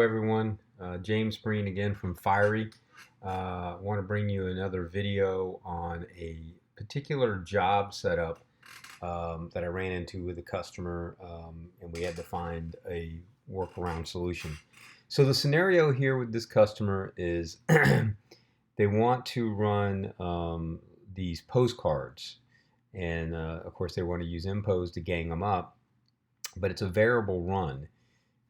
Everyone, James Breen again from Fiery. I want to bring you another video on a particular job setup that I ran into with a customer, and we had to find a workaround solution. So the scenario here with this customer is they want to run these postcards, and of course they want to use impose to gang them up, but it's a variable run.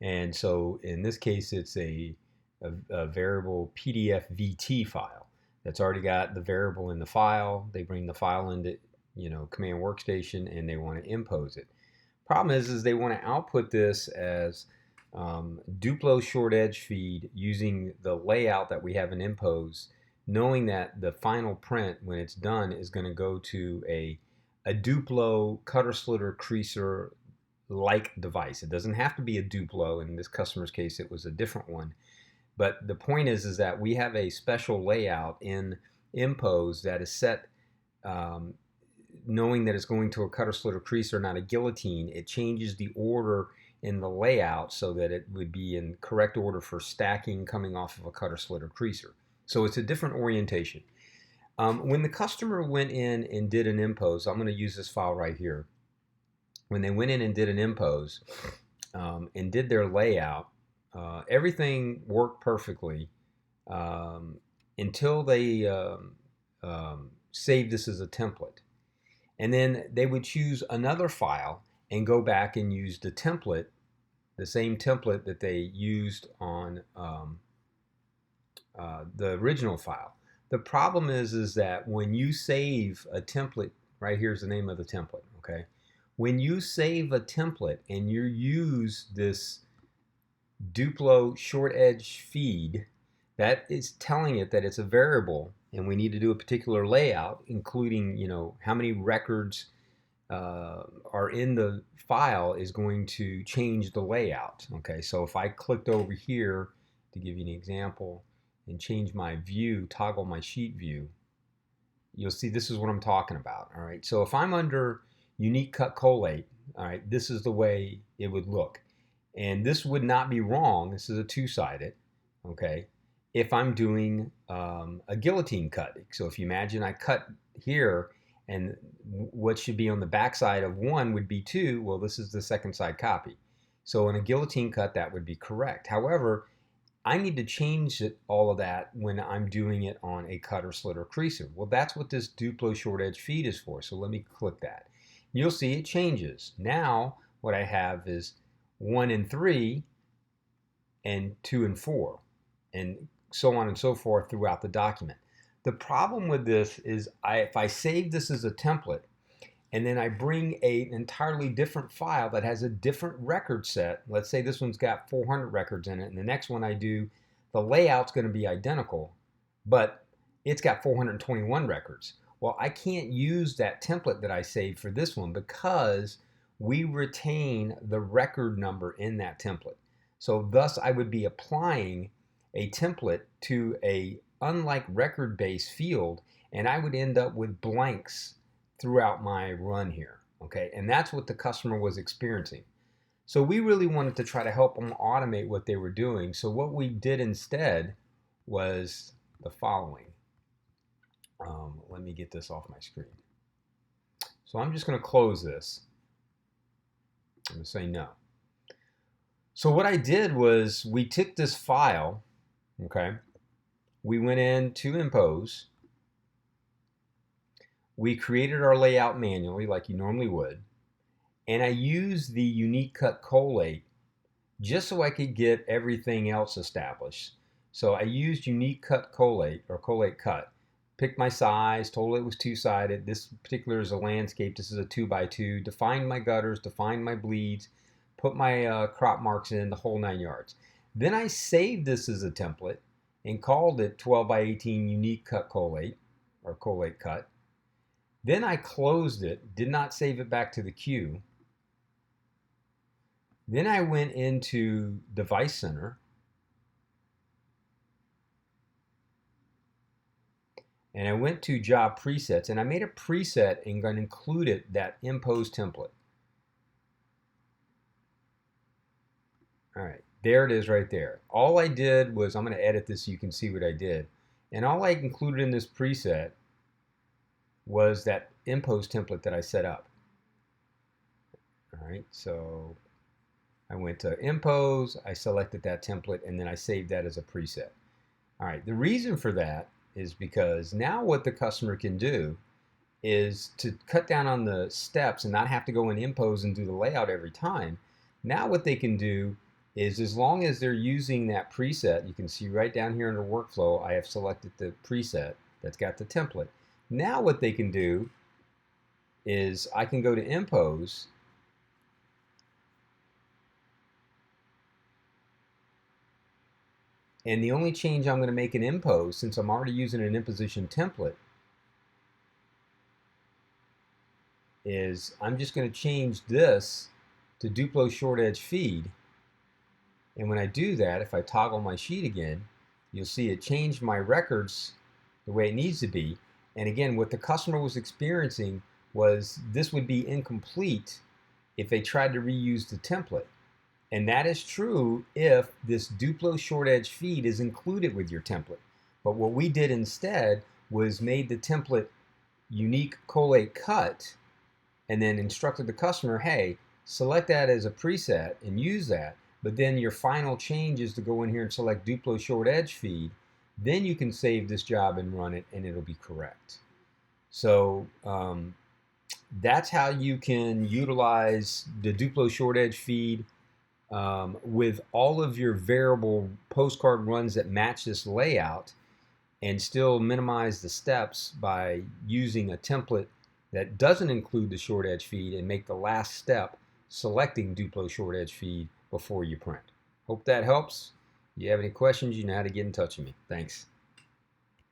And so in this case, it's a variable PDF VT file that's already got the variable in the file. They bring the file into command workstation and they want to impose it. Problem is they want to output this as Duplo short edge feed using the layout that we have in impose, knowing that the final print when it's done is going to go to a Duplo cutter slitter creaser like device. It doesn't have to be a Duplo. In this customer's case, it was a different one. But the point is that we have a special layout in impose that is set, knowing that it's going to a cutter slitter creaser, not a guillotine. It changes the order in the layout so that it would be in correct order for stacking coming off of a cutter slitter creaser. So it's a different orientation. When the customer went in and did an impose, I'm going to use this file right here. When they went in and did an impose and did their layout, everything worked perfectly until they saved this as a template. And then they would choose another file and go back and use the template, the same template that they used on the original file. The problem is that when you save a template, right here's the name of the template, okay? When you save a template and you use this Duplo short edge feed, that is telling it that it's a variable and we need to do a particular layout, including how many records are in the file is going to change the layout. Okay, so if I clicked over here to give you an example and change my view, toggle my sheet view, you'll see this is what I'm talking about. All right, so if I'm under unique cut collate, all right, this is the way it would look. And this would not be wrong, this is a two-sided, okay, if I'm doing a guillotine cut. So if you imagine I cut here and what should be on the back side of one would be 2, well, this is the second side copy. So in a guillotine cut, that would be correct. However, I need to change all of that when I'm doing it on a cutter slitter creaser. Well, that's what this Duplo short edge feed is for. So let me click that. You'll see it changes. Now what I have is 1 and 3 and 2 and 4 and so on and so forth throughout the document. The problem with this is if I save this as a template and then I bring an entirely different file that has a different record set, let's say this one's got 400 records in it and the next one I do, the layout's going to be identical, but it's got 421 records. Well, I can't use that template that I saved for this one because we retain the record number in that template. So thus I would be applying a template to a unlike record-based field, and I would end up with blanks throughout my run here, okay? And that's what the customer was experiencing. So we really wanted to try to help them automate what they were doing. So what we did instead was the following. Let me get this off my screen. So I'm just going to close this. I'm going to say no. So what I did was we took this file, okay? We went in to impose. We created our layout manually like you normally would. And I used the unique cut collate just so I could get everything else established. So I used unique cut collate or collate cut. Picked my size, told it was two-sided. This particular is a landscape. This is a 2x2. Defined my gutters, defined my bleeds, put my crop marks in, the whole 9 yards. Then I saved this as a template and called it 12x18 unique cut collate or collate cut. Then I closed it, did not save it back to the queue. Then I went into Device Center and I went to Job Presets and I made a preset and included that impose template. All right, There it is right there. All I did was, I'm going to edit this so you can see what I did. And all I included in this preset was that impose template that I set up. All right, so I went to impose, I selected that template, and then I saved that as a preset. All right, the reason for that is because now what the customer can do is to cut down on the steps and not have to go and impose and do the layout every time. Now what they can do is, as long as they're using that preset, you can see right down here under workflow, I have selected the preset that's got the template. Now what they can do is I can go to impose, and the only change I'm going to make in impose, since I'm already using an imposition template, is I'm just going to change this to Duplo short edge feed. And when I do that, if I toggle my sheet again, you'll see it changed my records the way it needs to be. And again, what the customer was experiencing was this would be incomplete if they tried to reuse the template. And that is true if this Duplo short edge feed is included with your template. But what we did instead was made the template unique collate cut, and then instructed the customer, hey, select that as a preset and use that, but then your final change is to go in here and select Duplo short edge feed. Then you can save this job and run it, and it'll be correct. So that's how you can utilize the Duplo short edge feed with all of your variable postcard runs that match this layout, and still minimize the steps by using a template that doesn't include the short edge feed, and make the last step selecting Duplo short edge feed before you print. Hope that helps. If you have any questions, you know how to get in touch with me. Thanks.